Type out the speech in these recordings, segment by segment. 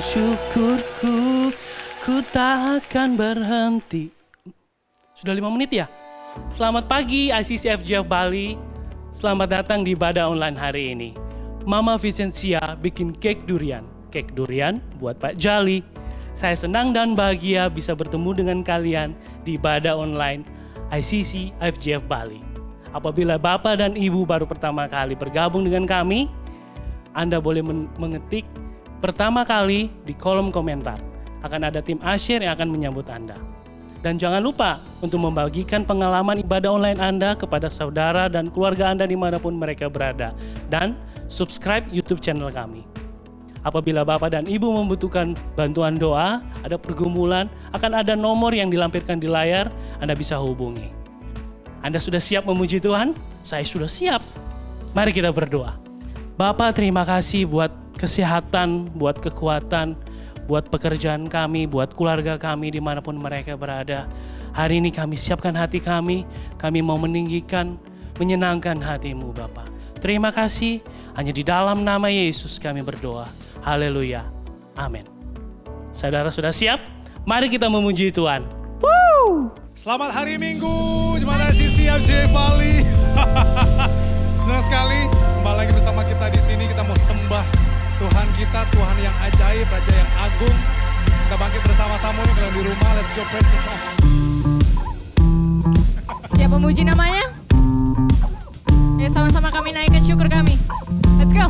syukurku, ku tak akan berhenti. Sudah 5 menit ya? Selamat pagi ICC FGF Bali. Selamat datang di ibadah online hari ini. Mama Vicensia bikin cake durian. Cake durian buat Pak Jali. Saya senang dan bahagia bisa bertemu dengan kalian di ibadah online ICC FGF Bali. Apabila Bapak dan Ibu baru pertama kali bergabung dengan kami, Anda boleh mengetik pertama kali di kolom komentar. Akan ada tim Asyir yang akan menyambut Anda. Dan jangan lupa untuk membagikan pengalaman ibadah online Anda kepada saudara dan keluarga Anda dimanapun mereka berada. Dan subscribe YouTube channel kami. Apabila Bapak dan Ibu membutuhkan bantuan doa, ada pergumulan, akan ada nomor yang dilampirkan di layar, Anda bisa hubungi. Anda sudah siap memuji Tuhan? Saya sudah siap. Mari kita berdoa. Bapak, terima kasih buat kesehatan, buat kekuatan, buat pekerjaan kami, buat keluarga kami dimanapun mereka berada. Hari ini kami siapkan hati kami mau meninggikan, menyenangkan hati-Mu Bapa. Terima kasih, hanya di dalam nama Yesus kami berdoa. Haleluya. Amin. Saudara sudah siap? Mari kita memuji Tuhan. Selamat hari Minggu, Jemaat ICC FJ Bali. Senang sekali kembali lagi bersama kita di sini. Kita mau sembah Tuhan kita, Tuhan yang ajaib, Raja yang agung. Kita bangkit bersama-sama nih kalau di rumah. Let's go praise Him. Siap memuji namanya? Ayo sama-sama kami naikkan syukur kami. Let's go.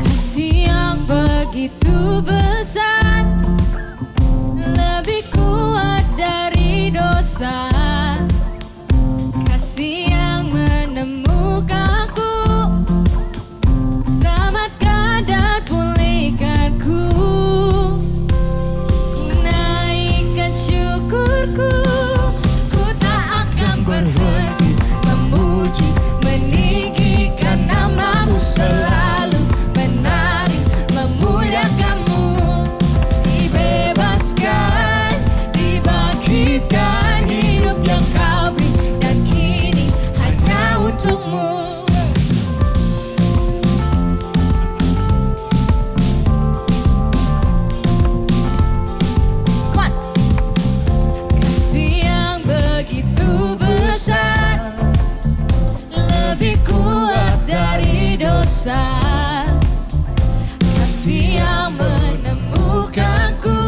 Kasih yang begitu besar, lebih kuat dari dosa. Kasih yang menemukanku, selamatkan dan pulihkanku. Ku naikkan syukurku, ku tak akan berhenti memuji, meninggikan namamu selalu, menari, memuliakanmu. Dibebaskan, dibangkitkan, hidup yang kau beri, dan kini hanya untukmu. Come on. Kasih yang begitu besar, lebih kuat dari dosa. Kasih yang menemukanku,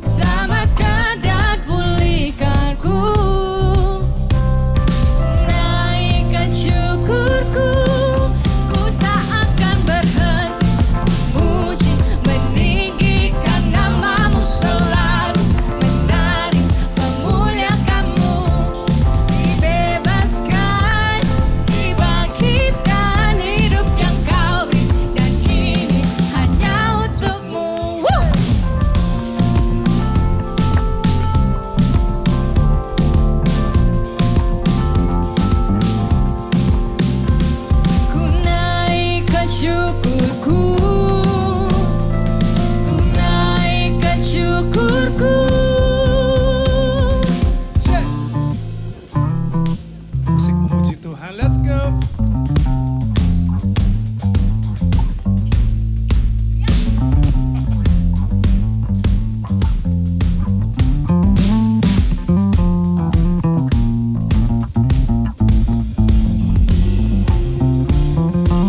selamatkan dan pulihkanku. Naikkan syukurku, ku tak akan berhenti memuji, meninggikan namamu selalu, menari, memuliakanmu. Dibebaskan, dibangkitkan, hidup yang kau beri, dan kini hanya untukmu. Woo! Ku naikkan syukurku, ku naikkan syukurku. Shit. Musik memuji Tuhan, let's go.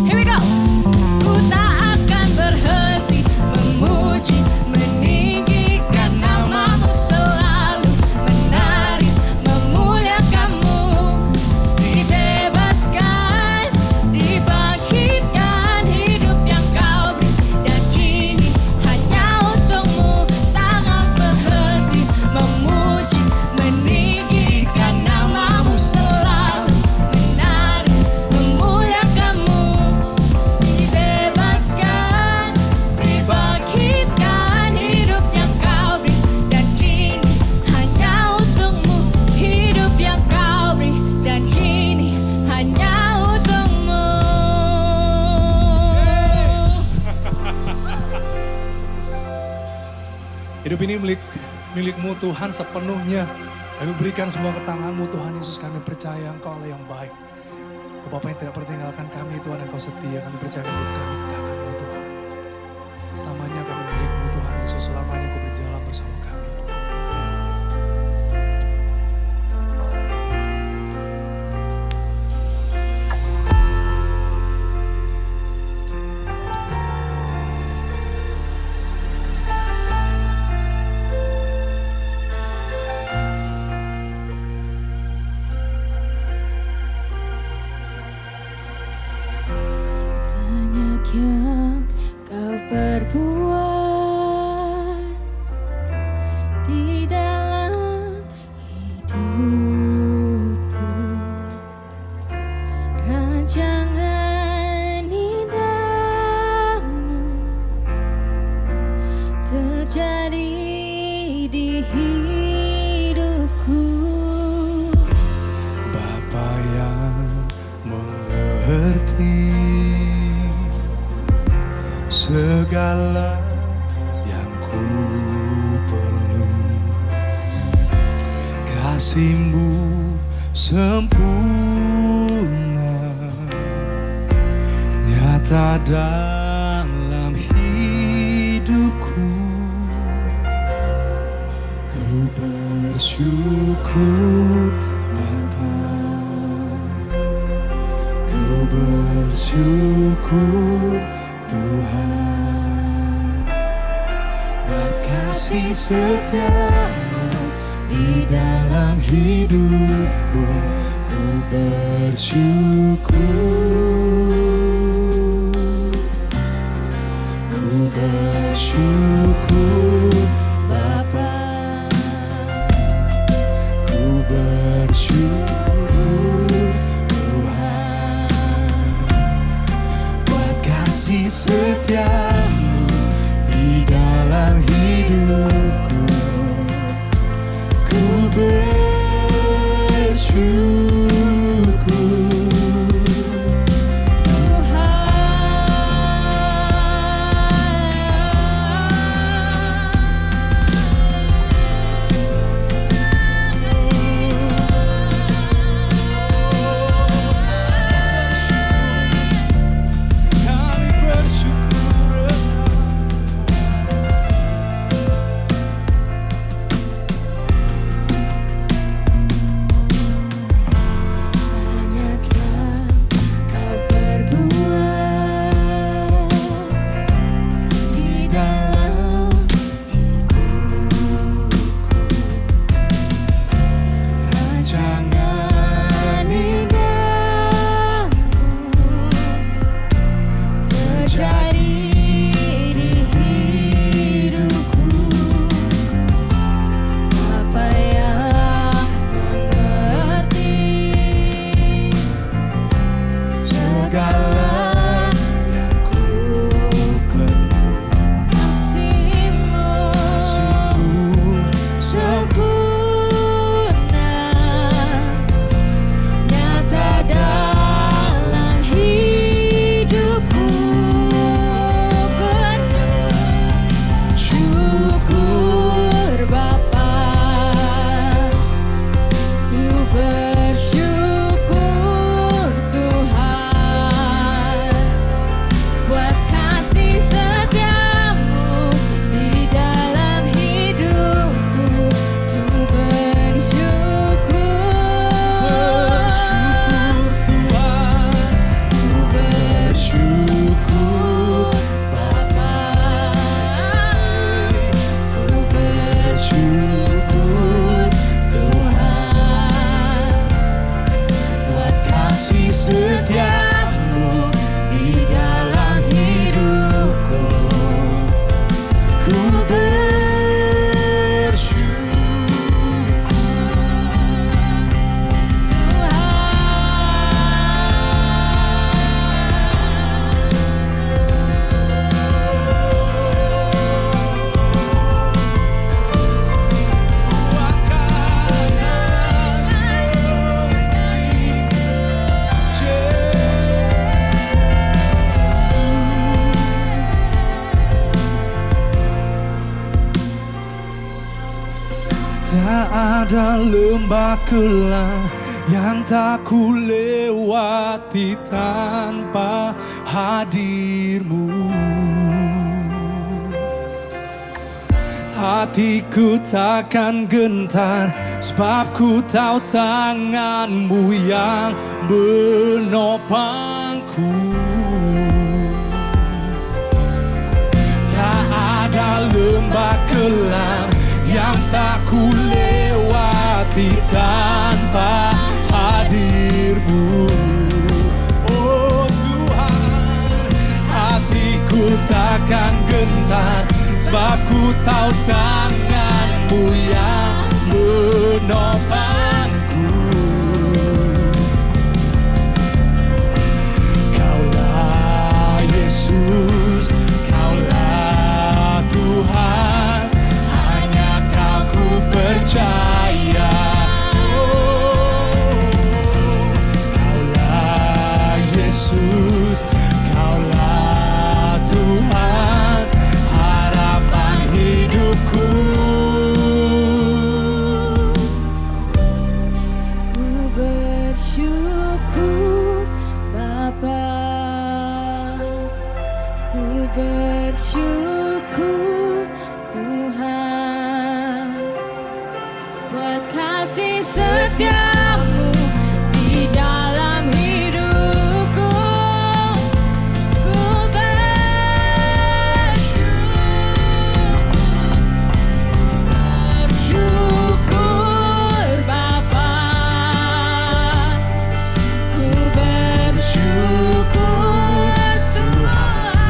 Here we go. Ku tak akan berhenti memuji, meninggikan namamu selalu, menari, memuliakanmu. Dibebaskan, dibangkitkan, hidup yang kau beri, dan kini hanya untukmu. Tangan berhenti memuji, meninggikan namamu selalu, menari, memuliakanmu. Dibebaskan, dibangkitkan, hidup yang kau beri, dan kini hanya untukmu. Hidup yang kau beri, dan kini hanya untukmu. Hidup ini milikmu Tuhan sepenuhnya. Kami berikan semua ke tangan-Mu Tuhan Yesus. Kami percaya Engkau Allah yang baik. Bapa yang tidak pernah tinggalkan kami, Tuhan Engkau setia. Kami percaya hidup kami ke tangan-Mu Tuhan. Selamanya kami milik-Mu Tuhan Yesus. Selamanya Kau berjalan bersama kami. Banyak yang kau perbuat di dalam hidupku. Rancangan indahmu terjadi di hidupku. Bapa yang mengerti segala yang ku perlu, kasih-Mu sempurna, nyata dalam hidupku. Ku bersyukur Bapa, ku bersyukur Tuhan, buat kasih setiamu di dalam hidupku. Ku bersyukur, ku bersyukur Bapa, ku bersyukur Tuhan, buat kasih setiamu di dalam hidupku. Ku bersyukur Tak ada lembah kelam yang tak ku lewati tanpa hadir-Mu. Hatiku takkan gentar, sebab ku tahu tangan-Mu yang menopangku. Tak ada lembah kelam yang tak ku lewati tanpa hadir-Mu. Oh Tuhan, hatiku takkan gentar, sebab ku tahu tangan-Mu yang menopangku. Kaulah Yesus, Kaulah Tuhan, hanya Kau ku percaya. Kaulah Yesus, Kaulah Tuhan, harapan hidupku. Ku kasih setiamu di dalam hidupku. Ku bersyukur Bapa, ku bersyukur Tuhan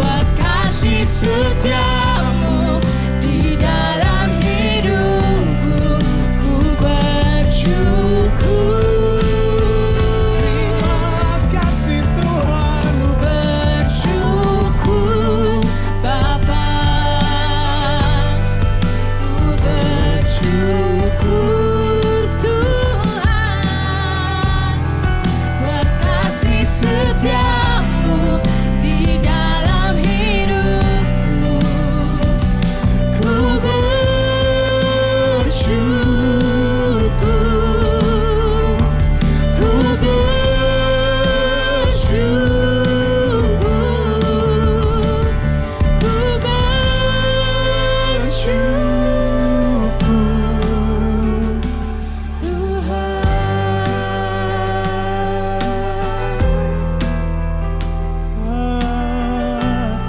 buat kasih setiamu di dalam hidupku. Ku bersyukur. Terima kasih Tuhan. Ku bersyukur Bapa, ku bersyukur Tuhan buat kasih setiamu di dalam hidupku. Ku bersyukur, ku bersyukur, ku bersyukur Tuhan.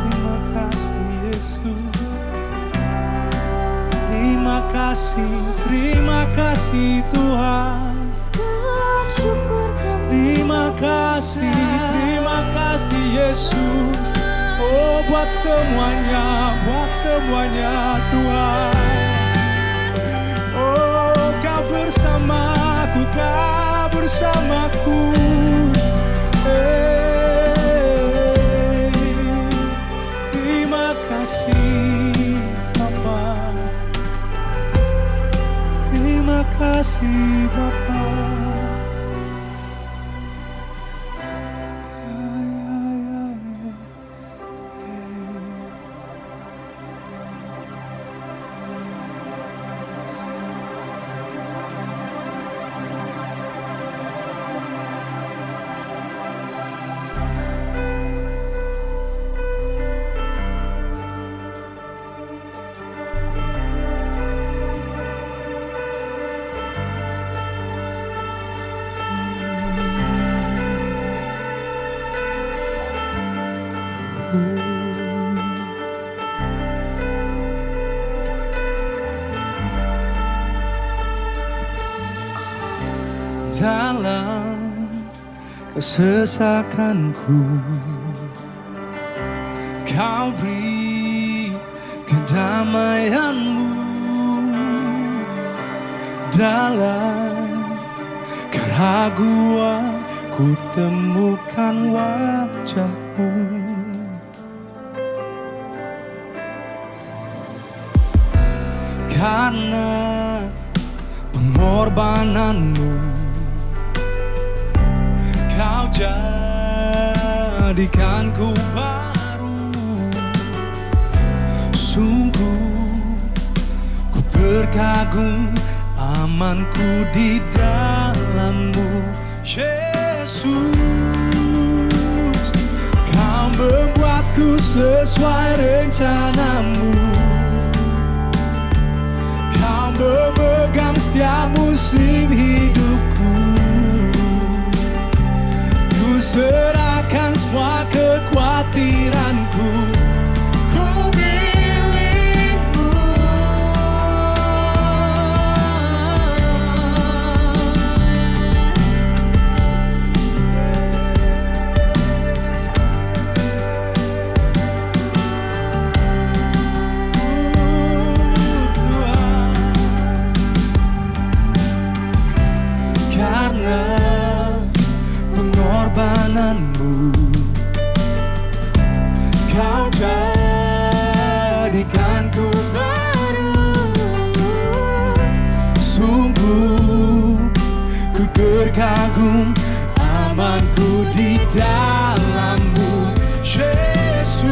Terima kasih Yesus. Terima kasih Tuhan. Segala syukur Terima kasih Yesus. Oh buat semuanya Tuhan. Oh kau bersamaku, kau bersamaku. Terima kasih Bapa. Terima kasih Bapa. Dalam kesesakanku, kau beri kedamaianmu. Dalam keraguan ku temukan wajahmu. Karena pengorbananmu, kau jadikanku baru. Sungguh ku terkagum, amanku di dalam-Mu, Yesus. Kau membuatku sesuai rencana-Mu. Kau memegang setiap musim hidupku. Ku serahkan semua kekhawatiranku. Ku milik-Mu. Karena pengorbananmu, kau jadikanku baru. Sungguh ku terkagum, amanku di dalam-Mu, Yesus.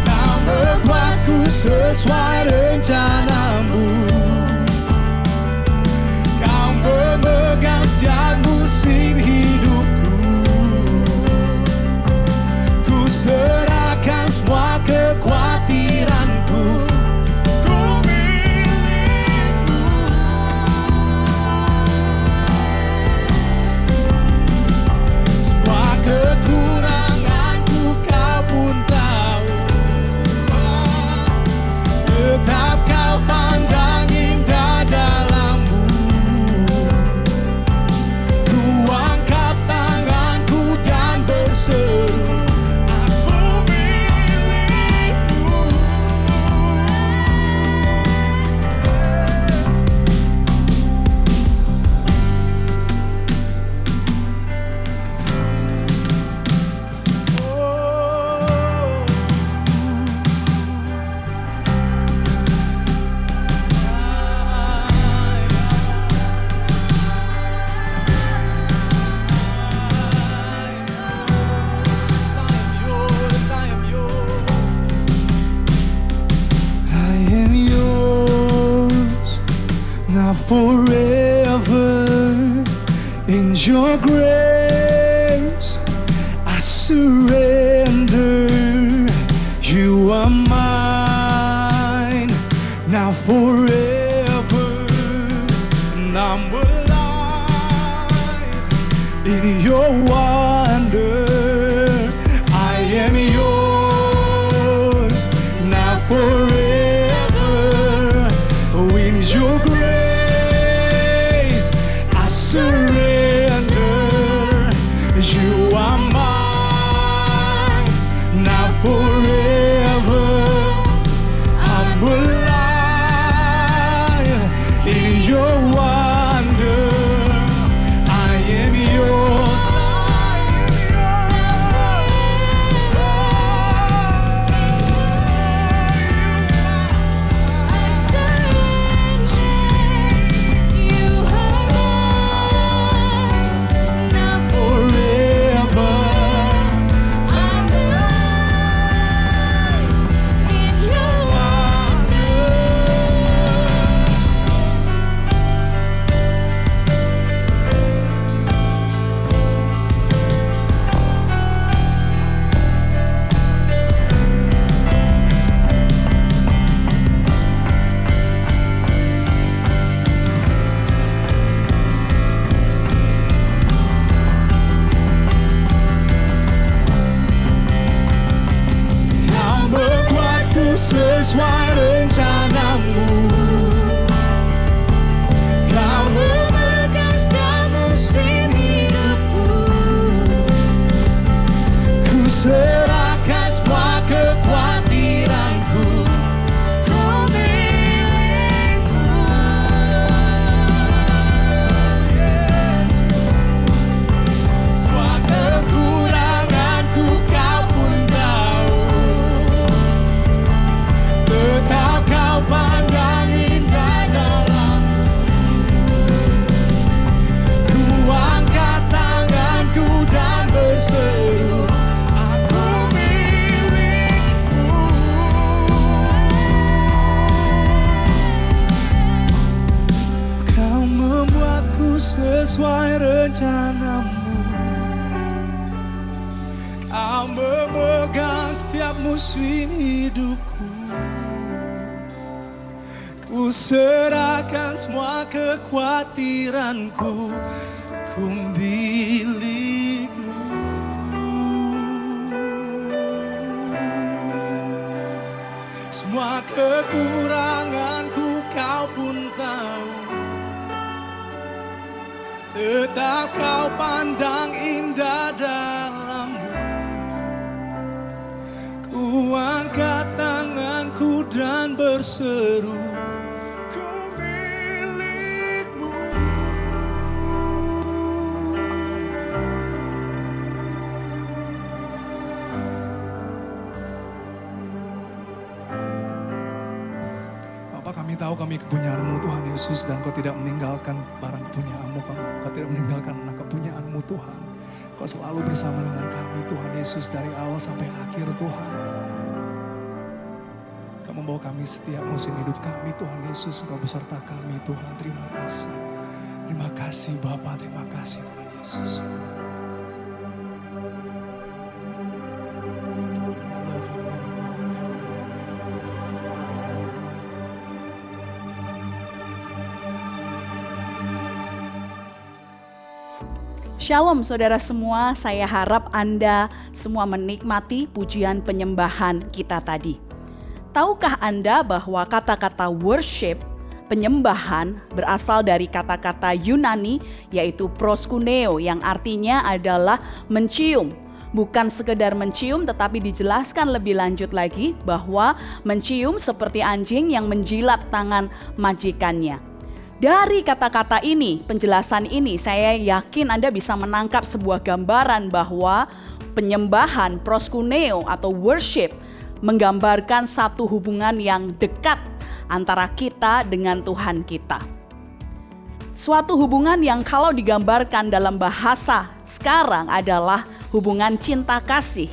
Kau membuatku sesuai rencana-Mu. Memegang setiap musim hidupku. Ku serahkan semua kekhawatiranku. Ku In your grace, I surrender. You are mine, now forever. And I'm alive in your wonder. I am yours, now forever. In your grace, I surrender. You are mine, now forever. I'm alive in your wonder. I am yours. Sesuai rencanamu, kau memegang setiap musim hidupku. Ku serahkan semua kekhawatiranku, ku milikmu. Yes. Semua kekuranganku kau pun tahu. Tetap kau pandang indah dalamku. Ku angkat tanganku dan berseru, aku milikmu. Kau membuatku sesuai rencanamu. Kau memegang setiap musim hidupku. Ku serahkan semua kekhawatiranku, ku milikmu. Semua kekuranganku kau pun tahu. Tetap kau pandang indah dalammu. Ku angkat tanganku dan berseru, kami tahu kami kepunyaanmu Tuhan Yesus, dan Kau tidak meninggalkan barang kepunyaanmu, Kau tidak meninggalkan anak kepunyaanmu Tuhan. Kau selalu bersama dengan kami Tuhan Yesus dari awal sampai akhir Tuhan. Kau membawa kami setiap musim hidup kami Tuhan Yesus, Kau beserta kami Tuhan. Terima kasih. Terima kasih Bapa, terima kasih Tuhan Yesus. Shalom saudara semua, saya harap Anda semua menikmati pujian penyembahan kita tadi. Tahukah Anda bahwa kata-kata worship, penyembahan, berasal dari kata-kata Yunani yaitu proskuneo yang artinya adalah mencium. Bukan sekedar mencium, tetapi dijelaskan lebih lanjut lagi bahwa mencium seperti anjing yang menjilat tangan majikannya. Dari kata-kata ini, penjelasan ini, saya yakin Anda bisa menangkap sebuah gambaran bahwa penyembahan, proskuneo atau worship menggambarkan satu hubungan yang dekat antara kita dengan Tuhan kita. Suatu hubungan yang kalau digambarkan dalam bahasa sekarang adalah hubungan cinta kasih,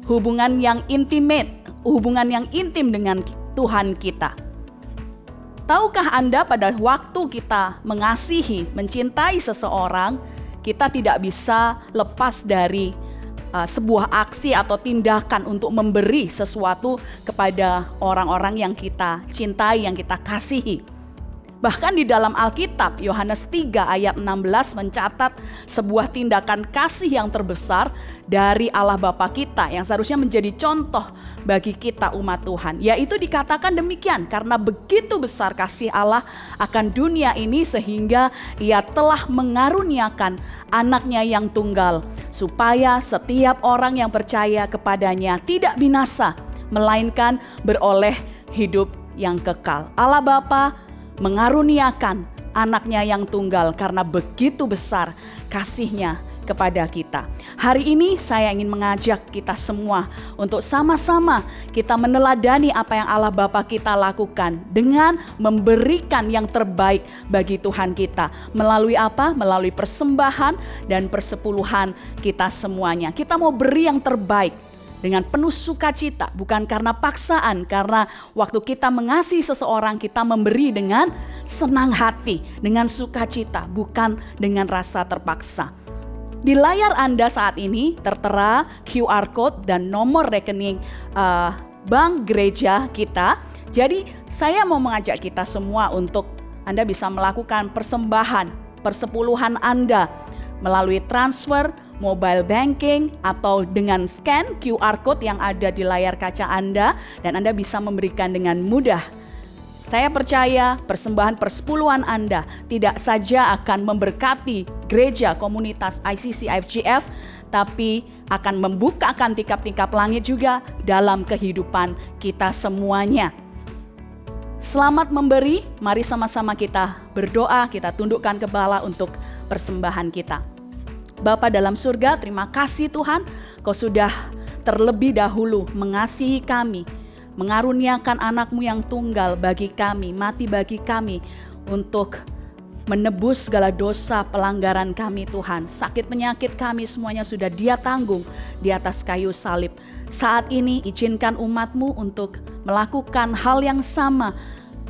hubungan yang intimate, hubungan yang intim dengan Tuhan kita. Tahukah Anda pada waktu kita mengasihi, mencintai seseorang, kita tidak bisa lepas dari sebuah aksi atau tindakan untuk memberi sesuatu kepada orang-orang yang kita cintai, yang kita kasihi. Bahkan di dalam Alkitab, Yohanes 3 ayat 16 mencatat sebuah tindakan kasih yang terbesar dari Allah Bapa kita yang seharusnya menjadi contoh bagi kita umat Tuhan. Yaitu dikatakan demikian, karena begitu besar kasih Allah akan dunia ini sehingga Ia telah mengaruniakan anaknya yang tunggal, supaya setiap orang yang percaya kepadanya tidak binasa, melainkan beroleh hidup yang kekal. Allah Bapa mengaruniakan anaknya yang tunggal karena begitu besar kasihnya kepada kita. Hari ini saya ingin mengajak kita semua untuk sama-sama kita meneladani apa yang Allah Bapa kita lakukan dengan memberikan yang terbaik bagi Tuhan kita. Melalui apa? Melalui persembahan dan persepuluhan kita semuanya. Kita mau beri yang terbaik dengan penuh sukacita, bukan karena paksaan, karena waktu kita mengasihi seseorang, kita memberi dengan senang hati, dengan sukacita, bukan dengan rasa terpaksa. Di layar Anda saat ini tertera QR Code dan nomor rekening bank gereja kita. Jadi saya mau mengajak kita semua untuk Anda bisa melakukan persembahan, persepuluhan Anda melalui transfer, mobile banking, atau dengan scan QR Code yang ada di layar kaca Anda, dan Anda bisa memberikan dengan mudah. Saya percaya persembahan persepuluhan Anda tidak saja akan memberkati gereja komunitas ICC FGF, tapi akan membukakan tingkap-tingkap langit juga dalam kehidupan kita semuanya. Selamat memberi, mari sama-sama kita berdoa, kita tundukkan kepala untuk persembahan kita. Bapa dalam surga, terima kasih Tuhan, Kau sudah terlebih dahulu mengasihi kami, mengaruniakan anak-Mu yang tunggal bagi kami, mati bagi kami untuk menebus segala dosa pelanggaran kami Tuhan. Sakit penyakit kami semuanya sudah Dia tanggung di atas kayu salib. Saat ini izinkan umat-Mu untuk melakukan hal yang sama,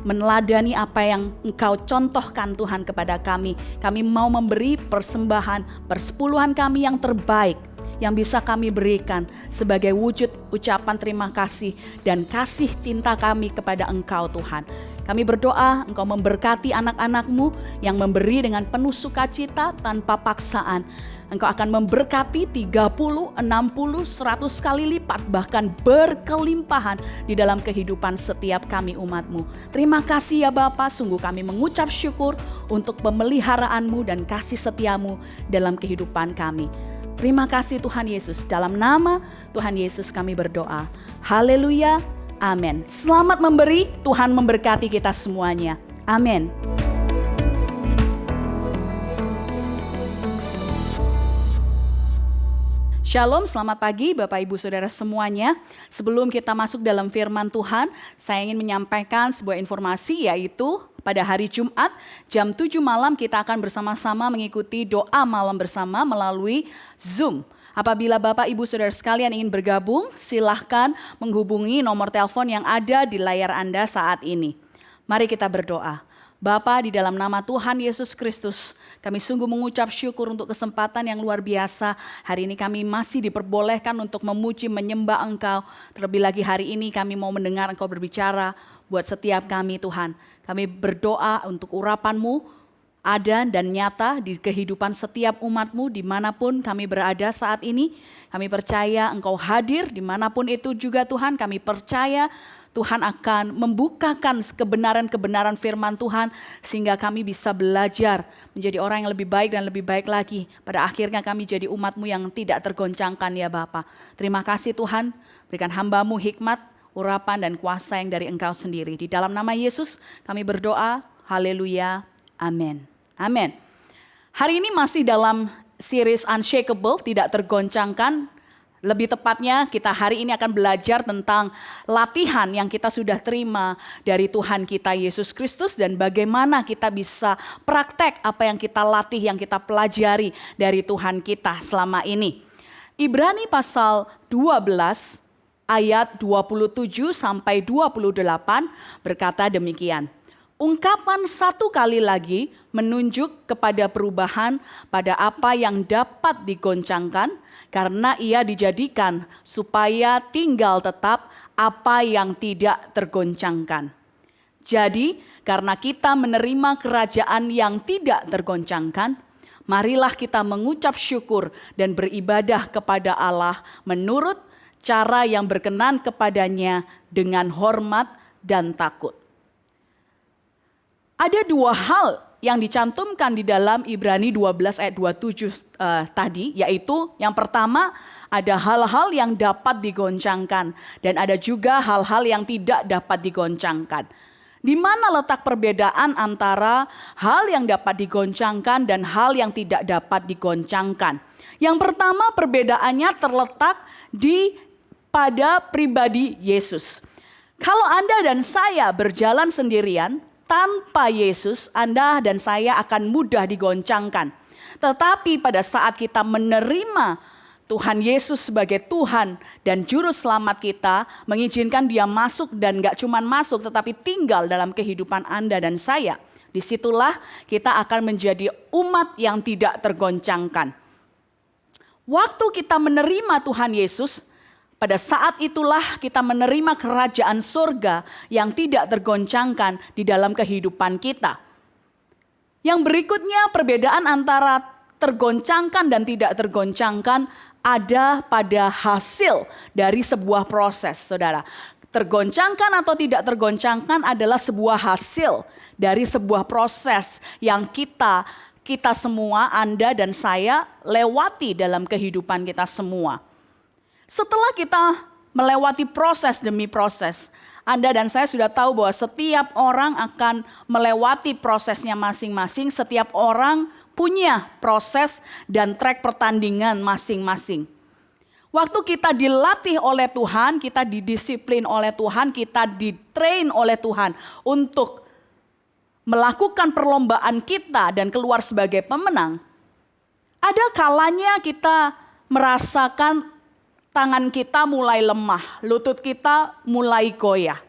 meneladani apa yang Engkau contohkan Tuhan kepada kami. Kami mau memberi persembahan, persepuluhan kami yang terbaik yang bisa kami berikan sebagai wujud ucapan terima kasih dan kasih cinta kami kepada Engkau Tuhan. Kami berdoa Engkau memberkati anak-anak-Mu yang memberi dengan penuh sukacita tanpa paksaan. Engkau akan memberkati 30, 60, 100 kali lipat, bahkan berkelimpahan di dalam kehidupan setiap kami umat-Mu. Terima kasih ya Bapa, sungguh kami mengucap syukur untuk pemeliharaanmu dan kasih setiamu dalam kehidupan kami. Terima kasih Tuhan Yesus, dalam nama Tuhan Yesus kami berdoa. Haleluya, amin. Selamat memberi, Tuhan memberkati kita semuanya. Amin. Shalom, selamat pagi Bapak Ibu Saudara semuanya. Sebelum kita masuk dalam firman Tuhan, saya ingin menyampaikan sebuah informasi, yaitu pada hari Jumat jam 7 malam kita akan bersama-sama mengikuti doa malam bersama melalui Zoom. Apabila Bapak Ibu Saudara sekalian ingin bergabung, silahkan menghubungi nomor telepon yang ada di layar Anda saat ini. Mari kita berdoa. Bapa, di dalam nama Tuhan Yesus Kristus, kami sungguh mengucap syukur untuk kesempatan yang luar biasa. Hari ini kami masih diperbolehkan untuk memuji, menyembah Engkau. Terlebih lagi hari ini kami mau mendengar Engkau berbicara buat setiap kami Tuhan. Kami berdoa untuk urapan-Mu ada dan nyata di kehidupan setiap umat-Mu dimanapun kami berada saat ini. Kami percaya Engkau hadir dimanapun itu juga Tuhan. Kami percaya Tuhan akan membukakan kebenaran-kebenaran firman Tuhan sehingga kami bisa belajar menjadi orang yang lebih baik dan lebih baik lagi. Pada akhirnya kami jadi umat-Mu yang tidak tergoncangkan ya Bapa. Terima kasih Tuhan, berikan hamba-Mu hikmat, urapan dan kuasa yang dari Engkau sendiri. Di dalam nama Yesus kami berdoa, haleluya, amin. Amin. Hari ini masih dalam series Unshakable, tidak tergoncangkan. Lebih tepatnya kita hari ini akan belajar tentang latihan yang kita sudah terima dari Tuhan kita Yesus Kristus dan bagaimana kita bisa praktek apa yang kita latih, yang kita pelajari dari Tuhan kita selama ini. Ibrani pasal 12 ayat 27 sampai 28 berkata demikian. Ungkapan satu kali lagi menunjuk kepada perubahan pada apa yang dapat digoncangkan karena ia dijadikan supaya tinggal tetap apa yang tidak tergoncangkan. Jadi karena kita menerima kerajaan yang tidak tergoncangkan, marilah kita mengucap syukur dan beribadah kepada Allah menurut cara yang berkenan kepadanya dengan hormat dan takut. Ada dua hal yang dicantumkan di dalam Ibrani 12 ayat 27 tadi, yaitu yang pertama ada hal-hal yang dapat digoncangkan dan ada juga hal-hal yang tidak dapat digoncangkan. Di mana letak perbedaan antara hal yang dapat digoncangkan dan hal yang tidak dapat digoncangkan? Yang pertama perbedaannya terletak pada pribadi Yesus. Kalau Anda dan saya berjalan sendirian, tanpa Yesus, Anda dan saya akan mudah digoncangkan. Tetapi pada saat kita menerima Tuhan Yesus sebagai Tuhan dan Juru Selamat kita, mengizinkan Dia masuk dan gak cuma masuk tetapi tinggal dalam kehidupan Anda dan saya. Disitulah kita akan menjadi umat yang tidak tergoncangkan. Waktu kita menerima Tuhan Yesus, pada saat itulah kita menerima kerajaan surga yang tidak tergoncangkan di dalam kehidupan kita. Yang berikutnya perbedaan antara tergoncangkan dan tidak tergoncangkan ada pada hasil dari sebuah proses, saudara. Tergoncangkan atau tidak tergoncangkan adalah sebuah hasil dari sebuah proses yang kita semua, Anda dan saya lewati dalam kehidupan kita semua. Setelah kita melewati proses demi proses, Anda dan saya sudah tahu bahwa setiap orang akan melewati prosesnya masing-masing. Setiap orang punya proses dan track pertandingan masing-masing. Waktu kita dilatih oleh Tuhan, kita didisiplin oleh Tuhan, kita ditrain oleh Tuhan untuk melakukan perlombaan kita dan keluar sebagai pemenang. Ada kalanya kita merasakan tangan kita mulai lemah, lutut kita mulai goyah.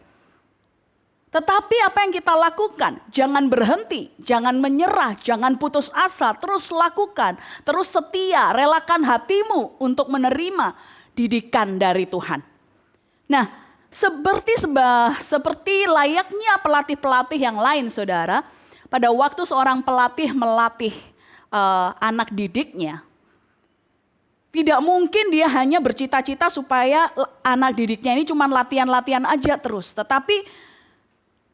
Tetapi apa yang kita lakukan? Jangan berhenti, jangan menyerah, jangan putus asa, terus lakukan, terus setia, relakan hatimu untuk menerima didikan dari Tuhan. Nah, seperti layaknya pelatih-pelatih yang lain, saudara, pada waktu seorang pelatih melatih anak didiknya, tidak mungkin dia hanya bercita-cita supaya anak didiknya ini cuma latihan-latihan aja terus. Tetapi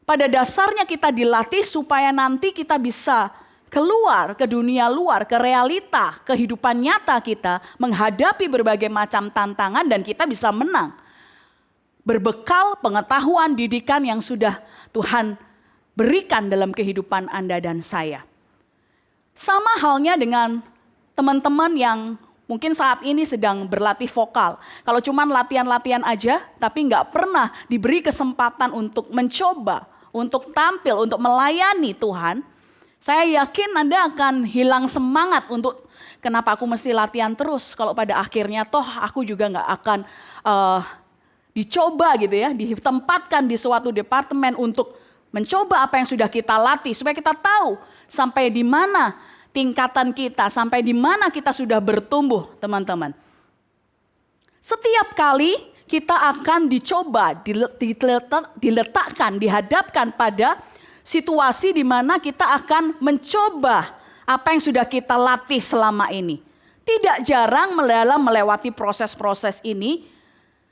pada dasarnya kita dilatih supaya nanti kita bisa keluar ke dunia luar, ke realita kehidupan nyata kita, menghadapi berbagai macam tantangan dan kita bisa menang. Berbekal pengetahuan didikan yang sudah Tuhan berikan dalam kehidupan Anda dan saya. Sama halnya dengan teman-teman yang mungkin saat ini sedang berlatih vokal. Kalau cuma latihan-latihan aja, tapi nggak pernah diberi kesempatan untuk mencoba, untuk tampil, untuk melayani Tuhan, saya yakin Anda akan hilang semangat untuk kenapa aku mesti latihan terus. Kalau pada akhirnya toh aku juga nggak akan dicoba gitu ya, ditempatkan di suatu departemen untuk mencoba apa yang sudah kita latih. Supaya kita tahu sampai di mana tingkatan kita, sampai di mana kita sudah bertumbuh, teman-teman. Setiap kali kita akan dicoba, diletakkan, dihadapkan pada situasi di mana kita akan mencoba apa yang sudah kita latih selama ini. Tidak jarang dalam melewati proses-proses ini,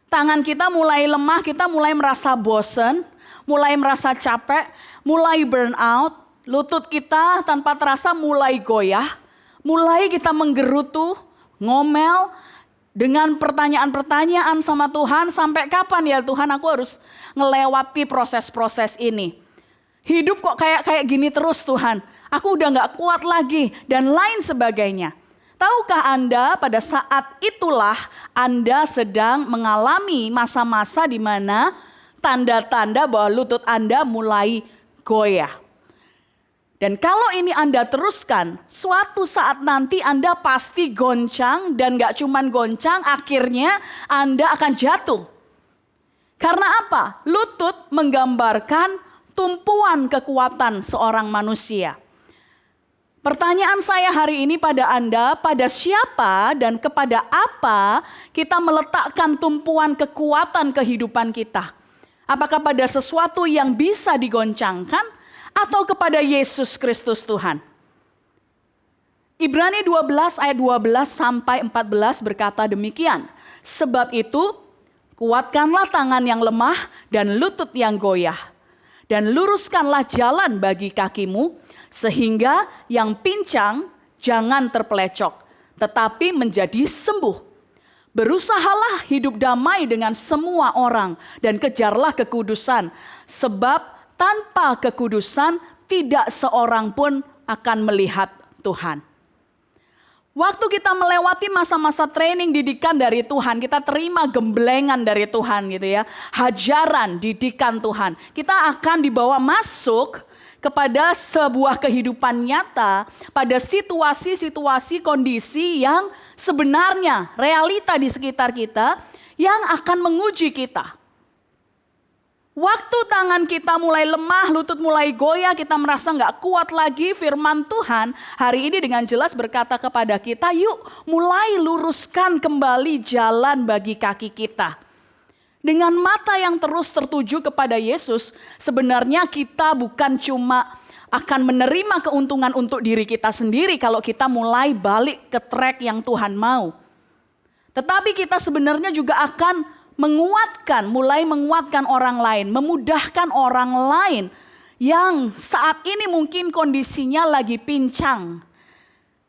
tangan kita mulai lemah, kita mulai merasa bosan, mulai merasa capek, mulai burn out. Lutut kita tanpa terasa mulai goyah, mulai kita menggerutu, ngomel dengan pertanyaan-pertanyaan sama Tuhan, sampai kapan ya Tuhan aku harus ngelewati proses-proses ini. Hidup kok kayak gini terus Tuhan, aku udah gak kuat lagi dan lain sebagainya. Tahukah Anda pada saat itulah Anda sedang mengalami masa-masa di mana tanda-tanda bahwa lutut Anda mulai goyah. Dan kalau ini Anda teruskan, suatu saat nanti Anda pasti goncang dan gak cuman goncang, akhirnya Anda akan jatuh. Karena apa? Lutut menggambarkan tumpuan kekuatan seorang manusia. Pertanyaan saya hari ini pada Anda, pada siapa dan kepada apa kita meletakkan tumpuan kekuatan kehidupan kita? Apakah pada sesuatu yang bisa digoncangkan atau kepada Yesus Kristus Tuhan? Ibrani 12 ayat 12 sampai 14 berkata demikian. Sebab itu, kuatkanlah tangan yang lemah dan lutut yang goyah. Dan luruskanlah jalan bagi kakimu, sehingga yang pincang jangan terpelecok, tetapi menjadi sembuh. Berusahalah hidup damai dengan semua orang dan kejarlah kekudusan. Sebab tanpa kekudusan tidak seorang pun akan melihat Tuhan. Waktu kita melewati masa-masa training didikan dari Tuhan, kita terima gemblengan dari Tuhan gitu ya. Hajaran, didikan Tuhan. Kita akan dibawa masuk kepada sebuah kehidupan nyata, pada situasi-situasi kondisi yang sebenarnya realita di sekitar kita yang akan menguji kita. Waktu tangan kita mulai lemah, lutut mulai goyah, kita merasa nggak kuat lagi, firman Tuhan hari ini dengan jelas berkata kepada kita, yuk mulai luruskan kembali jalan bagi kaki kita. Dengan mata yang terus tertuju kepada Yesus, sebenarnya kita bukan cuma akan menerima keuntungan untuk diri kita sendiri kalau kita mulai balik ke track yang Tuhan mau. Tetapi kita sebenarnya juga akan mulai menguatkan orang lain, memudahkan orang lain yang saat ini mungkin kondisinya lagi pincang.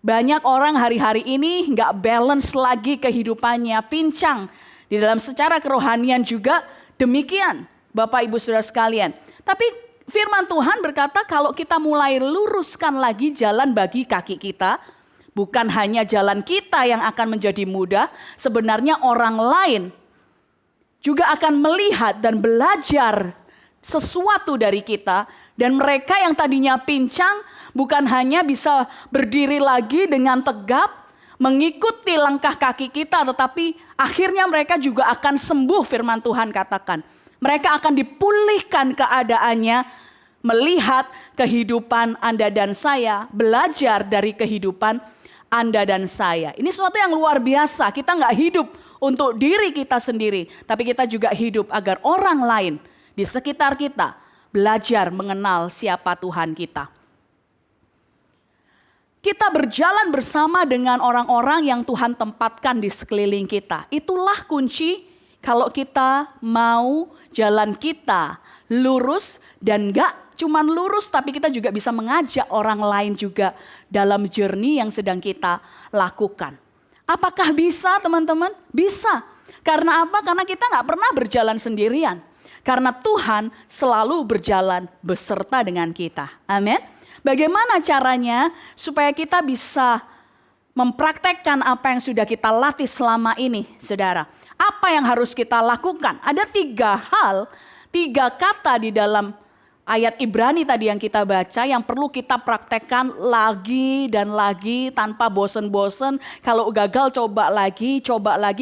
Banyak orang hari-hari ini nggak balance lagi kehidupannya, pincang. Di dalam secara kerohanian juga demikian, Bapak Ibu Saudara sekalian. Tapi firman Tuhan berkata kalau kita mulai luruskan lagi jalan bagi kaki kita, bukan hanya jalan kita yang akan menjadi mudah, sebenarnya orang lain juga akan melihat dan belajar sesuatu dari kita. Dan mereka yang tadinya pincang bukan hanya bisa berdiri lagi dengan tegap, mengikuti langkah kaki kita, tetapi akhirnya mereka juga akan sembuh, firman Tuhan katakan. Mereka akan dipulihkan keadaannya, melihat kehidupan Anda dan saya, belajar dari kehidupan Anda dan saya. Ini sesuatu yang luar biasa, kita nggak hidup untuk diri kita sendiri, tapi kita juga hidup agar orang lain di sekitar kita belajar mengenal siapa Tuhan kita. Kita berjalan bersama dengan orang-orang yang Tuhan tempatkan di sekeliling kita. Itulah kunci kalau kita mau jalan kita lurus dan gak cuman lurus, tapi kita juga bisa mengajak orang lain juga dalam journey yang sedang kita lakukan. Apakah bisa teman-teman? Bisa. Karena apa? Karena kita gak pernah berjalan sendirian. Karena Tuhan selalu berjalan beserta dengan kita. Amin. Bagaimana caranya supaya kita bisa mempraktekkan apa yang sudah kita latih selama ini, saudara? Apa yang harus kita lakukan? Ada 3 hal, 3 kata di dalam ayat Ibrani tadi yang kita baca yang perlu kita praktekkan lagi dan lagi tanpa bosen-bosen. Kalau gagal coba lagi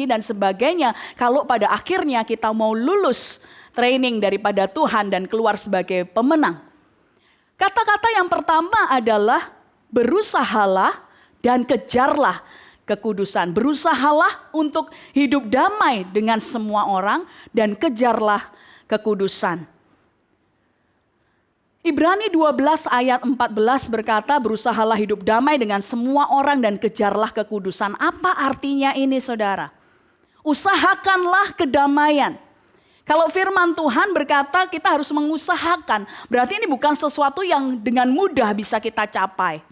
dan sebagainya. Kalau pada akhirnya kita mau lulus training daripada Tuhan dan keluar sebagai pemenang. Kata-kata yang pertama adalah berusahalah dan kejarlah kekudusan. Berusahalah untuk hidup damai dengan semua orang dan kejarlah kekudusan. Ibrani 12 ayat 14 berkata, berusahalah hidup damai dengan semua orang dan kejarlah kekudusan. Apa artinya ini, saudara? Usahakanlah kedamaian. Kalau firman Tuhan berkata kita harus mengusahakan, berarti ini bukan sesuatu yang dengan mudah bisa kita capai.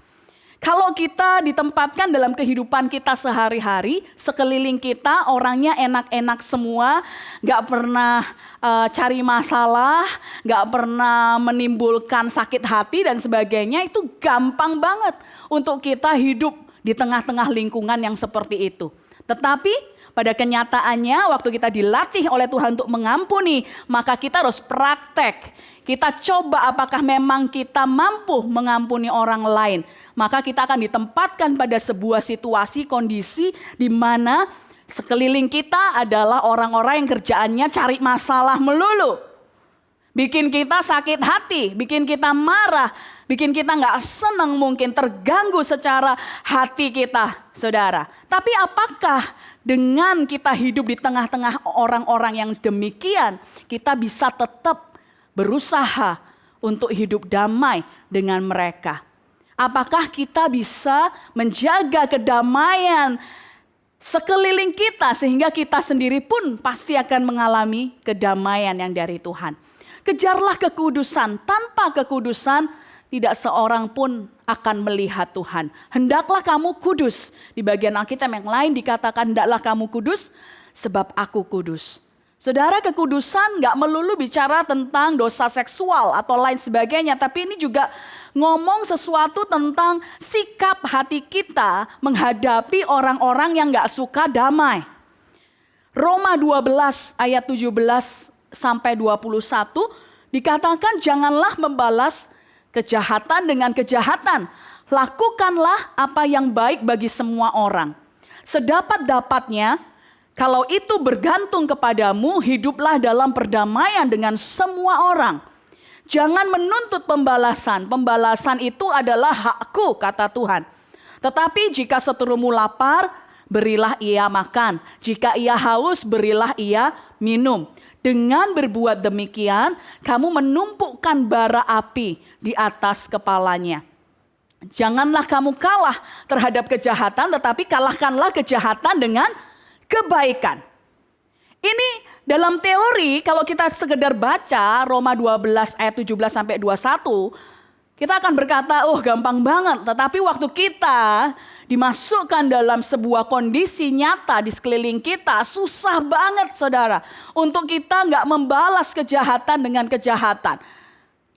Kalau kita ditempatkan dalam kehidupan kita sehari-hari, sekeliling kita orangnya enak-enak semua, gak pernah cari masalah, gak pernah menimbulkan sakit hati dan sebagainya, itu gampang banget untuk kita hidup di tengah-tengah lingkungan yang seperti itu. Tetapi pada kenyataannya waktu kita dilatih oleh Tuhan untuk mengampuni, maka kita harus praktek. Kita coba apakah memang kita mampu mengampuni orang lain. Maka kita akan ditempatkan pada sebuah situasi, kondisi di mana sekeliling kita adalah orang-orang yang kerjaannya cari masalah melulu. bikin kita sakit hati, bikin kita marah, bikin kita nggak senang, mungkin terganggu secara hati kita, saudara. Tapi apakah dengan kita hidup di tengah-tengah orang-orang yang demikian, kita bisa tetap berusaha untuk hidup damai dengan mereka? Apakah kita bisa menjaga kedamaian sekeliling kita sehingga kita sendiri pun pasti akan mengalami kedamaian yang dari Tuhan? Kejarlah kekudusan. Tanpa kekudusan tidak seorang pun akan melihat Tuhan. Hendaklah kamu kudus. Di bagian Alkitab yang lain dikatakan hendaklah kamu kudus sebab aku kudus. Saudara, kekudusan gak melulu bicara tentang dosa seksual atau lain sebagainya. Tapi ini juga ngomong sesuatu tentang sikap hati kita menghadapi orang-orang yang gak suka damai. Roma 12 ayat 17 sampai 21 dikatakan janganlah membalas kejahatan dengan kejahatan. Lakukanlah apa yang baik bagi semua orang. Sedapat-dapatnya, kalau itu bergantung kepadamu, hiduplah dalam perdamaian dengan semua orang. Jangan menuntut pembalasan. Pembalasan itu adalah hakku, kata Tuhan. Tetapi jika seterumu lapar, berilah ia makan. Jika ia haus, berilah ia minum. Dengan berbuat demikian, kamu menumpukkan bara api di atas kepalanya. Janganlah kamu kalah terhadap kejahatan, tetapi kalahkanlah kejahatan dengan kebaikan. Ini dalam teori kalau kita sekedar baca Roma 12 ayat 17 sampai 21, kita akan berkata, oh gampang banget. Tetapi waktu kita dimasukkan dalam sebuah kondisi nyata di sekeliling kita, susah banget saudara. Untuk kita nggak membalas kejahatan dengan kejahatan.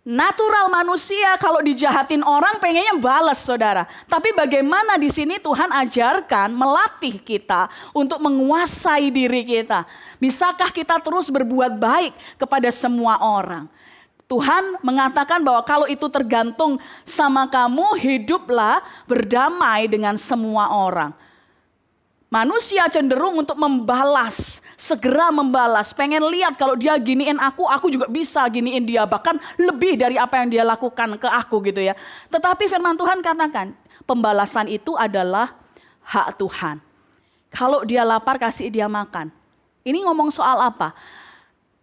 Natural manusia kalau dijahatin orang pengennya balas saudara. Tapi bagaimana di sini Tuhan ajarkan melatih kita untuk menguasai diri kita. Bisakah kita terus berbuat baik kepada semua orang? Tuhan mengatakan bahwa kalau itu tergantung sama kamu, hiduplah berdamai dengan semua orang. Manusia cenderung untuk membalas, segera membalas. Pengen lihat kalau dia giniin aku juga bisa giniin dia. Bahkan lebih dari apa yang dia lakukan ke aku gitu ya. Tetapi firman Tuhan katakan, pembalasan itu adalah hak Tuhan. Kalau dia lapar kasih dia makan. Ini ngomong soal apa?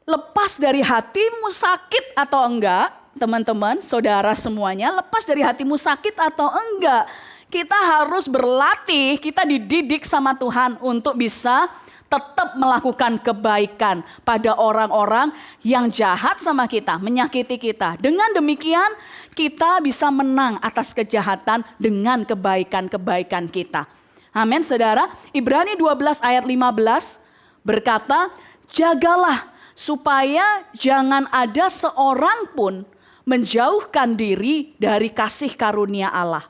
Lepas dari hatimu sakit atau enggak, teman-teman, saudara semuanya, lepas dari hatimu sakit atau enggak, kita harus berlatih, kita dididik sama Tuhan untuk bisa tetap melakukan kebaikan pada orang-orang yang jahat sama kita, menyakiti kita. Dengan demikian, kita bisa menang atas kejahatan dengan kebaikan-kebaikan kita. Amin, saudara. Ibrani 12 ayat 15 berkata, jagalah supaya jangan ada seorang pun menjauhkan diri dari kasih karunia Allah,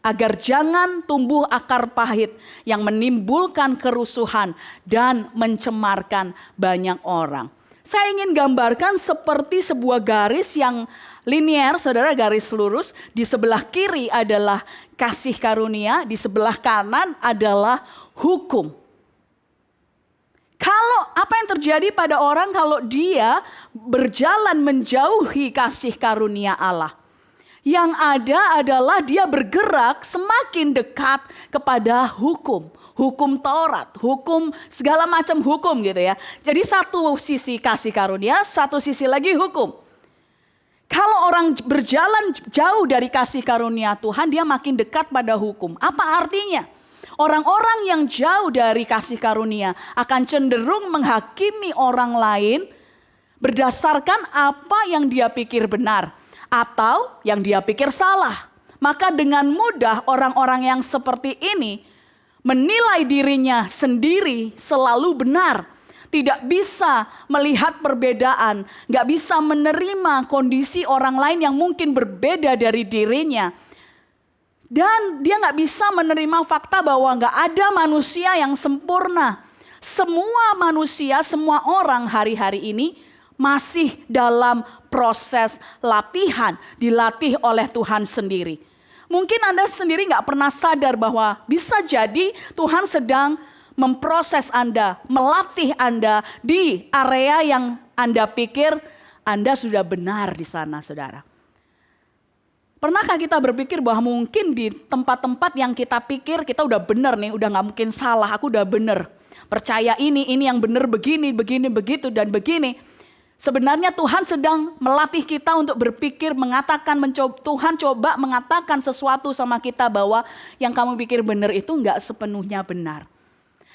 agar jangan tumbuh akar pahit yang menimbulkan kerusuhan dan mencemarkan banyak orang. Saya ingin gambarkan seperti sebuah garis yang linier, saudara, garis lurus. Di sebelah kiri adalah kasih karunia, di sebelah kanan adalah hukum. Kalau apa yang terjadi pada orang kalau dia berjalan menjauhi kasih karunia Allah? Yang ada adalah dia bergerak semakin dekat kepada hukum. Hukum Taurat, hukum segala macam hukum gitu ya. Jadi satu sisi kasih karunia, satu sisi lagi hukum. Kalau orang berjalan jauh dari kasih karunia Tuhan, dia makin dekat pada hukum. Apa artinya? Orang-orang yang jauh dari kasih karunia akan cenderung menghakimi orang lain berdasarkan apa yang dia pikir benar atau yang dia pikir salah. Maka dengan mudah orang-orang yang seperti ini menilai dirinya sendiri selalu benar. Tidak bisa melihat perbedaan, gak bisa menerima kondisi orang lain yang mungkin berbeda dari dirinya. Dan dia gak bisa menerima fakta bahwa gak ada manusia yang sempurna. Semua manusia, semua orang hari-hari ini masih dalam proses latihan, dilatih oleh Tuhan sendiri. Mungkin Anda sendiri gak pernah sadar bahwa bisa jadi Tuhan sedang memproses Anda, melatih Anda di area yang Anda pikir Anda sudah benar di sana, saudara. Pernahkah kita berpikir bahwa mungkin di tempat-tempat yang kita pikir kita udah benar nih, udah gak mungkin salah, aku udah benar. Percaya ini yang benar begini, begitu dan begini. Sebenarnya Tuhan sedang melatih kita untuk berpikir, Tuhan coba mengatakan sesuatu sama kita bahwa yang kamu pikir benar itu gak sepenuhnya benar.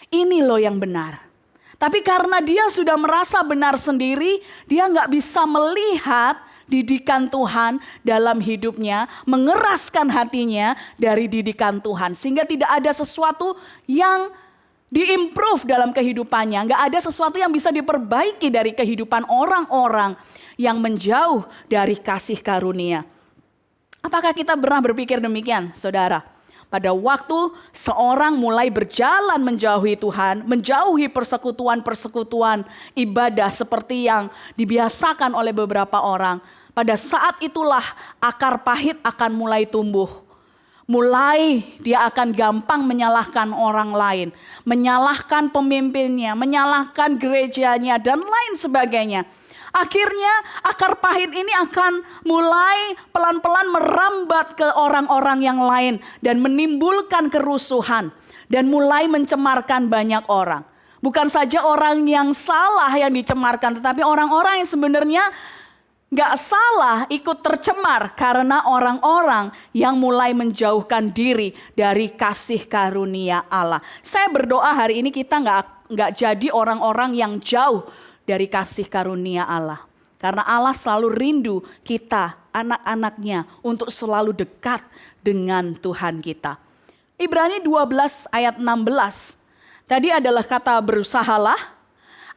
Ini loh yang benar. Tapi karena dia sudah merasa benar sendiri, dia gak bisa melihat didikan Tuhan dalam hidupnya, mengeraskan hatinya dari didikan Tuhan. Sehingga tidak ada sesuatu yang diimprove dalam kehidupannya. Gak ada sesuatu yang bisa diperbaiki dari kehidupan orang-orang yang menjauh dari kasih karunia. Apakah kita pernah berpikir demikian, saudara? Pada waktu seorang mulai berjalan menjauhi Tuhan, menjauhi persekutuan-persekutuan ibadah seperti yang dibiasakan oleh beberapa orang. Pada saat itulah akar pahit akan mulai tumbuh. Mulai dia akan gampang menyalahkan orang lain, menyalahkan pemimpinnya, menyalahkan gerejanya dan lain sebagainya. Akhirnya akar pahit ini akan mulai pelan-pelan merambat ke orang-orang yang lain dan menimbulkan kerusuhan dan mulai mencemarkan banyak orang. Bukan saja orang yang salah yang dicemarkan, tetapi orang-orang yang sebenarnya gak salah ikut tercemar karena orang-orang yang mulai menjauhkan diri dari kasih karunia Allah. Saya berdoa hari ini kita gak jadi orang-orang yang jauh dari kasih karunia Allah. Karena Allah selalu rindu kita, anak-anaknya, untuk selalu dekat dengan Tuhan kita. Ibrani 12 ayat 16. Tadi adalah kata berusahalah,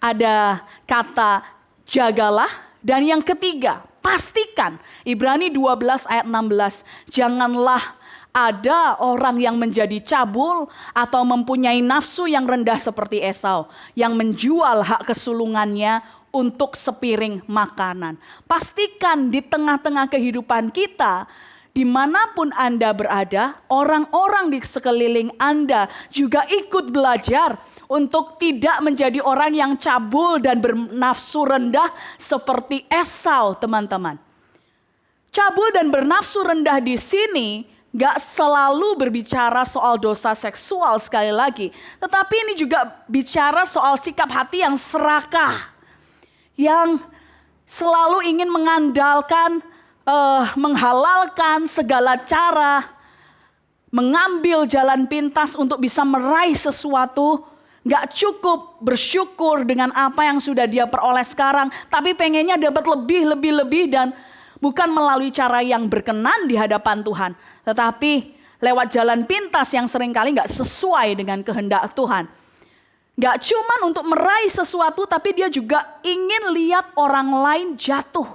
ada kata jagalah, dan yang ketiga, pastikan. Ibrani 12 ayat 16, janganlah ada orang yang menjadi cabul atau mempunyai nafsu yang rendah seperti Esau, yang menjual hak kesulungannya untuk sepiring makanan. Pastikan di tengah-tengah kehidupan kita, dimanapun Anda berada, orang-orang di sekeliling Anda juga ikut belajar untuk tidak menjadi orang yang cabul dan bernafsu rendah seperti Esau, teman-teman. Cabul dan bernafsu rendah di sini gak selalu berbicara soal dosa seksual sekali lagi. Tetapi ini juga bicara soal sikap hati yang serakah. Yang selalu ingin mengandalkan, menghalalkan segala cara. Mengambil jalan pintas untuk bisa meraih sesuatu. Gak cukup bersyukur dengan apa yang sudah dia peroleh sekarang. Tapi pengennya dapat lebih dan bukan melalui cara yang berkenan di hadapan Tuhan. Tetapi lewat jalan pintas yang seringkali gak sesuai dengan kehendak Tuhan. Gak cuman untuk meraih sesuatu, tapi dia juga ingin lihat orang lain jatuh.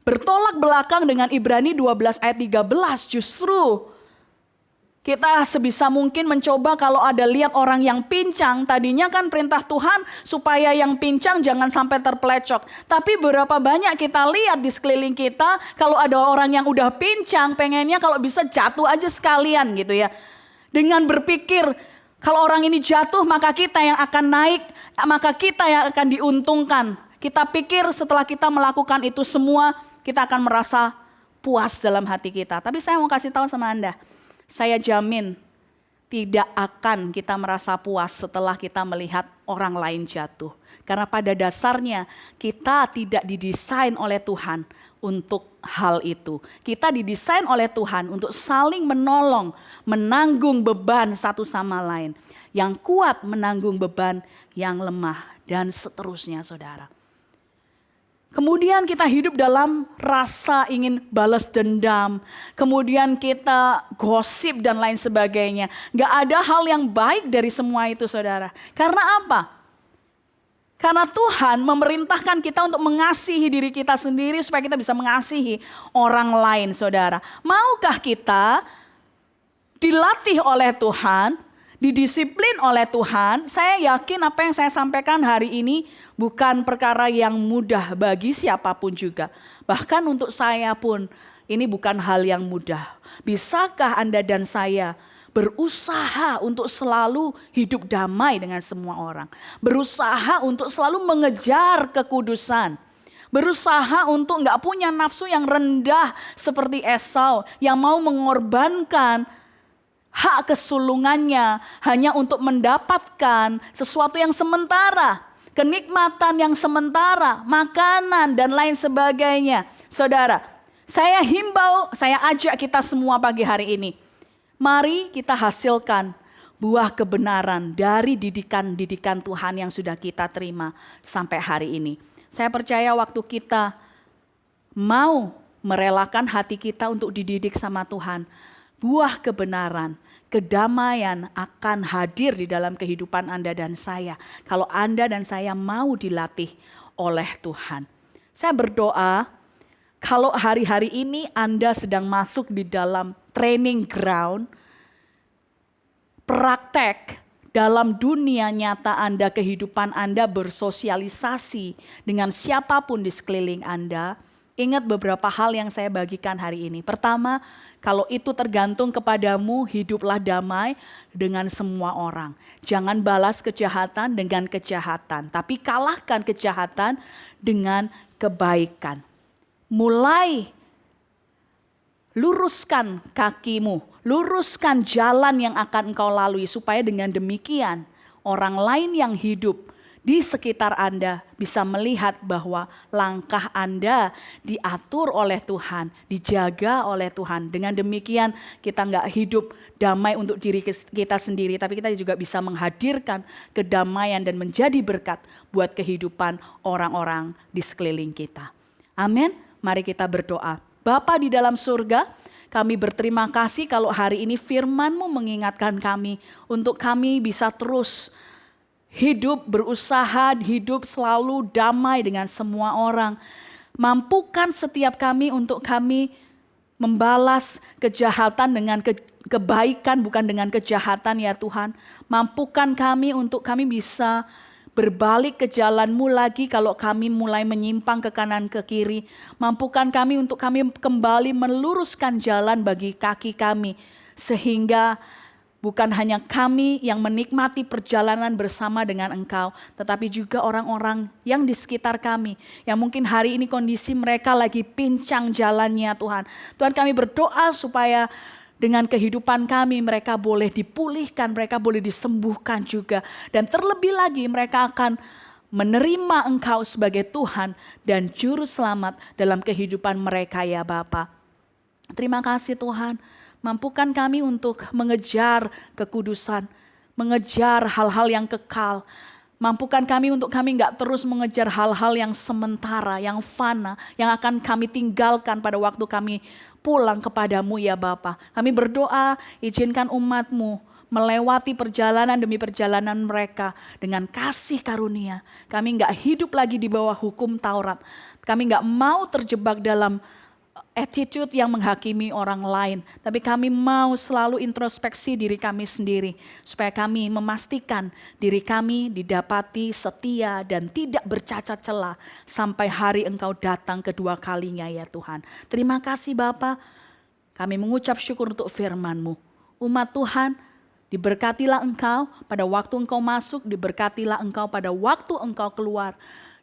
Bertolak belakang dengan Ibrani 12 ayat 13, justru kita sebisa mungkin mencoba kalau ada lihat orang yang pincang. Tadinya kan perintah Tuhan supaya yang pincang jangan sampai terpelecok. Tapi berapa banyak kita lihat di sekeliling kita, kalau ada orang yang udah pincang, pengennya kalau bisa jatuh aja sekalian gitu ya. Dengan berpikir kalau orang ini jatuh maka kita yang akan naik, maka kita yang akan diuntungkan. Kita pikir setelah kita melakukan itu semua, kita akan merasa puas dalam hati kita. Tapi saya mau kasih tahu sama Anda, saya jamin tidak akan kita merasa puas setelah kita melihat orang lain jatuh. Karena pada dasarnya kita tidak didesain oleh Tuhan untuk hal itu. Kita didesain oleh Tuhan untuk saling menolong, menanggung beban satu sama lain. Yang kuat menanggung beban yang lemah dan seterusnya, saudara. Kemudian kita hidup dalam rasa ingin balas dendam. Kemudian kita gosip dan lain sebagainya. Gak ada hal yang baik dari semua itu, saudara. Karena apa? Karena Tuhan memerintahkan kita untuk mengasihi diri kita sendiri supaya kita bisa mengasihi orang lain, saudara. Maukah kita dilatih oleh Tuhan, didisiplin oleh Tuhan? Saya yakin apa yang saya sampaikan hari ini bukan perkara yang mudah bagi siapapun juga. Bahkan untuk saya pun ini bukan hal yang mudah. Bisakah Anda dan saya berusaha untuk selalu hidup damai dengan semua orang. Berusaha untuk selalu mengejar kekudusan. Berusaha untuk nggak punya nafsu yang rendah seperti Esau yang mau mengorbankan hak kesulungannya hanya untuk mendapatkan sesuatu yang sementara. Kenikmatan yang sementara, makanan dan lain sebagainya. Saudara, saya himbau, saya ajak kita semua pagi hari ini. Mari kita hasilkan buah kebenaran dari didikan-didikan Tuhan yang sudah kita terima sampai hari ini. Saya percaya waktu kita mau merelakan hati kita untuk dididik sama Tuhan, buah kebenaran, kedamaian akan hadir di dalam kehidupan Anda dan saya. Kalau Anda dan saya mau dilatih oleh Tuhan. Saya berdoa, kalau hari-hari ini Anda sedang masuk di dalam training ground, praktek dalam dunia nyata Anda, kehidupan Anda bersosialisasi dengan siapapun di sekeliling Anda, ingat beberapa hal yang saya bagikan hari ini. Pertama, kalau itu tergantung kepadamu, hiduplah damai dengan semua orang. Jangan balas kejahatan dengan kejahatan, tapi kalahkan kejahatan dengan kebaikan. Mulai luruskan kakimu, luruskan jalan yang akan engkau lalui supaya dengan demikian orang lain yang hidup di sekitar Anda bisa melihat bahwa langkah Anda diatur oleh Tuhan, dijaga oleh Tuhan. Dengan demikian kita nggak hidup damai untuk diri kita sendiri, tapi kita juga bisa menghadirkan kedamaian dan menjadi berkat buat kehidupan orang-orang di sekeliling kita. Amin. Mari kita berdoa. Bapa di dalam surga, kami berterima kasih kalau hari ini firman-Mu mengingatkan kami untuk kami bisa terus hidup, berusaha, hidup selalu damai dengan semua orang. Mampukan setiap kami untuk kami membalas kejahatan dengan kebaikan, bukan dengan kejahatan ya Tuhan. Mampukan kami untuk kami bisa berbalik ke jalan-Mu lagi kalau kami mulai menyimpang ke kanan ke kiri. Mampukan kami untuk kami kembali meluruskan jalan bagi kaki kami. Sehingga bukan hanya kami yang menikmati perjalanan bersama dengan Engkau, tetapi juga orang-orang yang di sekitar kami. Yang mungkin hari ini kondisi mereka lagi pincang jalannya Tuhan. Tuhan, kami berdoa supaya dengan kehidupan kami mereka boleh dipulihkan, mereka boleh disembuhkan juga. Dan terlebih lagi mereka akan menerima Engkau sebagai Tuhan dan Juru Selamat dalam kehidupan mereka ya Bapa. Terima kasih Tuhan, mampukan kami untuk mengejar kekudusan, mengejar hal-hal yang kekal. Mampukan kami untuk kami gak terus mengejar hal-hal yang sementara, yang fana, yang akan kami tinggalkan pada waktu kami pulang kepadamu ya Bapa. Kami berdoa, izinkan umat-Mu melewati perjalanan demi perjalanan mereka dengan kasih karunia. Kami gak hidup lagi di bawah hukum Taurat. Kami gak mau terjebak dalam attitude yang menghakimi orang lain. Tapi kami mau selalu introspeksi diri kami sendiri. Supaya kami memastikan diri kami didapati setia dan tidak bercacat celah. Sampai hari Engkau datang kedua kalinya ya Tuhan. Terima kasih Bapa. Kami mengucap syukur untuk firman-Mu. Umat Tuhan, diberkatilah Engkau pada waktu Engkau masuk. Diberkatilah Engkau pada waktu Engkau keluar.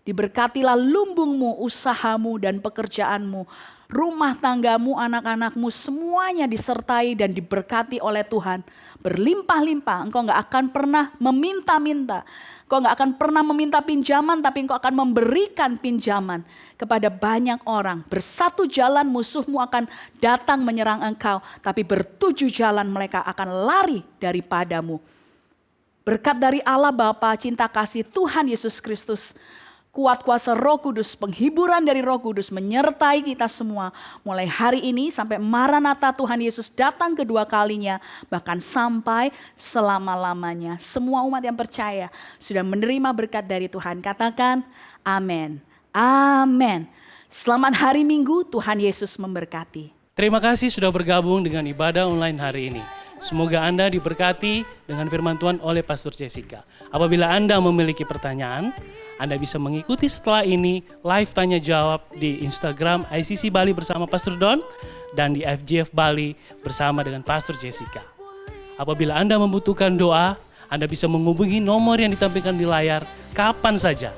Diberkatilah lumbungmu, usahamu dan pekerjaanmu. Rumah tanggamu, anak-anakmu semuanya disertai dan diberkati oleh Tuhan. Berlimpah-limpah, engkau gak akan pernah meminta-minta. Engkau gak akan pernah meminta pinjaman, tapi engkau akan memberikan pinjaman kepada banyak orang. Bersatu jalan musuhmu akan datang menyerang engkau, tapi bertujuh jalan mereka akan lari daripadamu. Berkat dari Allah Bapa, cinta kasih Tuhan Yesus Kristus, kuat kuasa Roh Kudus, penghiburan dari Roh Kudus menyertai kita semua. Mulai hari ini sampai Maranatha Tuhan Yesus datang kedua kalinya. Bahkan sampai selama-lamanya. Semua umat yang percaya sudah menerima berkat dari Tuhan. Katakan amin. Amin. Selamat hari Minggu, Tuhan Yesus memberkati. Terima kasih sudah bergabung dengan ibadah online hari ini. Semoga Anda diberkati dengan firman Tuhan oleh Pastor Jessica. Apabila Anda memiliki pertanyaan, Anda bisa mengikuti setelah ini live tanya jawab di Instagram ICC Bali bersama Pastor Don dan di FGF Bali bersama dengan Pastor Jessica. Apabila Anda membutuhkan doa, Anda bisa menghubungi nomor yang ditampilkan di layar kapan saja.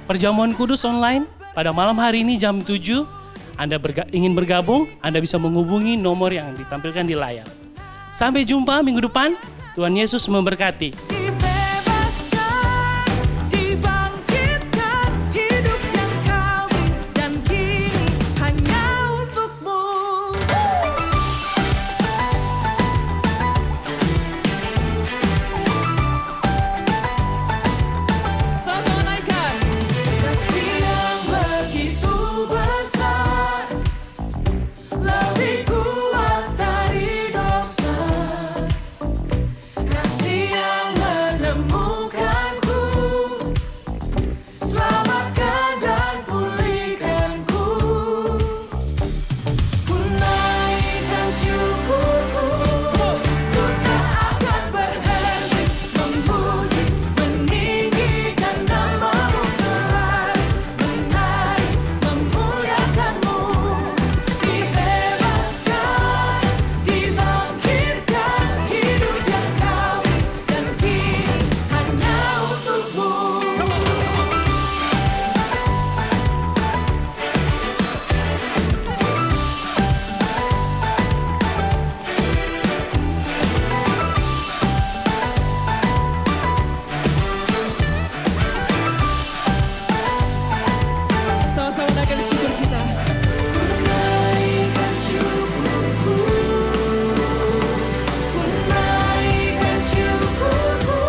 Perjamuan Kudus online pada malam hari ini jam 7. Anda ingin bergabung, Anda bisa menghubungi nomor yang ditampilkan di layar. Sampai jumpa minggu depan. Tuhan Yesus memberkati. Dibebaskan, dibangkitkan, hidup yang kau beri dan kini hanya untukmu. Sama-sama naikkan. Kasih yang begitu besar, lebih kuat dari dosa. Kasih yang menemukanku, selamatkan dan pulihkanku. Ku naikkan syukurku, ku tak akan berhenti memuji, meninggikan namamu selalu, menari, memuliakanmu. Dibebaskan, dibangkitkan, hidup yang kau beri dan kini hanya untukmu. Sama-sama naikkan syukur kita. Ku naikkan syukurku, ku naikkan syukurku.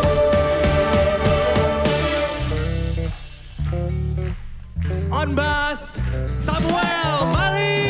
On bass, Samuel Mali.